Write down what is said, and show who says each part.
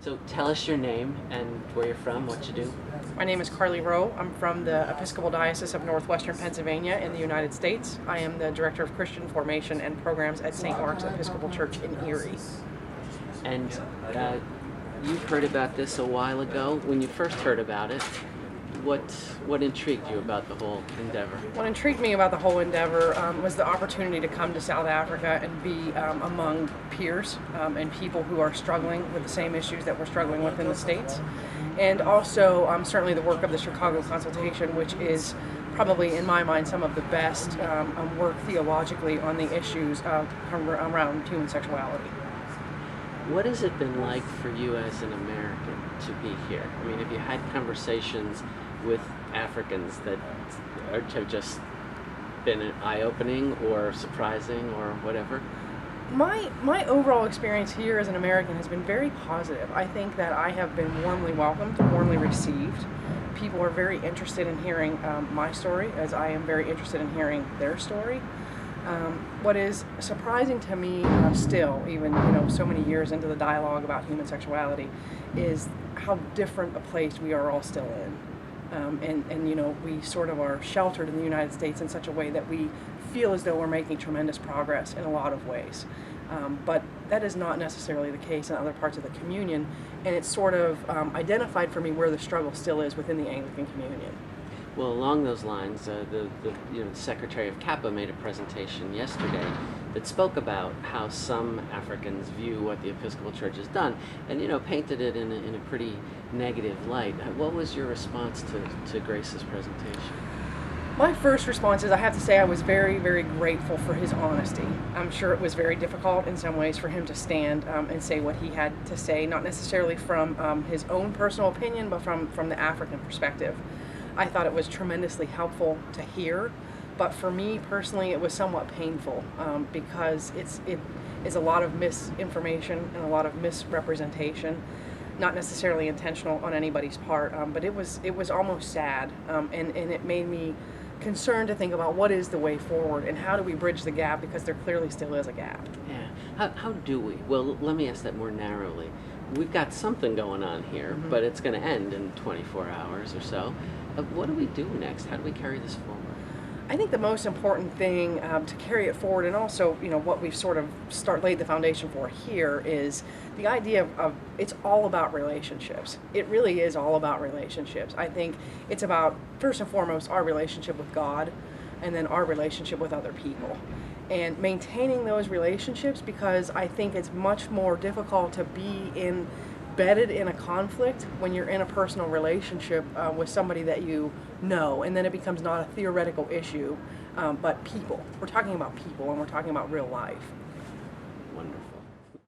Speaker 1: So tell us your name and where you're from, what you do.
Speaker 2: My name is Carly Rowe. I'm from the Episcopal Diocese of Northwestern Pennsylvania in the United States. I am the Director of Christian Formation and Programs at St. Mark's Episcopal Church in Erie.
Speaker 1: And you heard about this a while ago. When you first heard about it, what intrigued you about the whole endeavor?
Speaker 2: What intrigued me about the whole endeavor was the opportunity to come to South Africa and be among peers and people who are struggling with the same issues that we're struggling with in the States. And also certainly the work of the Chicago Consultation, which is probably, in my mind, some of the best work theologically on the issues around human sexuality.
Speaker 1: What has it been like for you as an American to be here? I mean, have you had conversations with Africans that have just been eye-opening or surprising or whatever?
Speaker 2: My overall experience here as an American has been very positive. I think that I have been warmly welcomed, warmly received. People are very interested in hearing my story, as I am very interested in hearing their story. What is surprising to me still, even so many years into the dialogue about human sexuality, is how different a place we are all still in. And we sort of are sheltered in the United States in such a way that we feel as though we're making tremendous progress in a lot of ways. But that is not necessarily the case in other parts of the communion, and it's sort of identified for me where the struggle still is within the Anglican communion.
Speaker 1: Well, along those lines, the Secretary of CAPA made a presentation yesterday that spoke about how some Africans view what the Episcopal Church has done, and painted it in a pretty negative light. What was your response to Grace's presentation?
Speaker 2: My first response is I have to say I was very, very grateful for his honesty. I'm sure it was very difficult in some ways for him to stand and say what he had to say, not necessarily from his own personal opinion, but from the African perspective. I thought it was tremendously helpful to hear, but for me personally it was somewhat painful because it is a lot of misinformation and a lot of misrepresentation, not necessarily intentional on anybody's part, but it was almost sad, and it made me concerned to think about what is the way forward and how do we bridge the gap, because there clearly still is a gap.
Speaker 1: Yeah. How do we? Well, let me ask that more narrowly. We've got something going on here, but it's going to end in 24 hours or so. What do we do next? How do we carry this forward?
Speaker 2: I think the most important thing to carry it forward, and also what we've sort of laid the foundation for here, is the idea of it's all about relationships. It really is all about relationships. I think it's about, first and foremost, our relationship with God, and then our relationship with other people. And maintaining those relationships, because I think it's much more difficult to be embedded in a conflict when you're in a personal relationship with somebody that you know, and then it becomes not a theoretical issue, but people. We're talking about people, and we're talking about real life.
Speaker 1: Wonderful.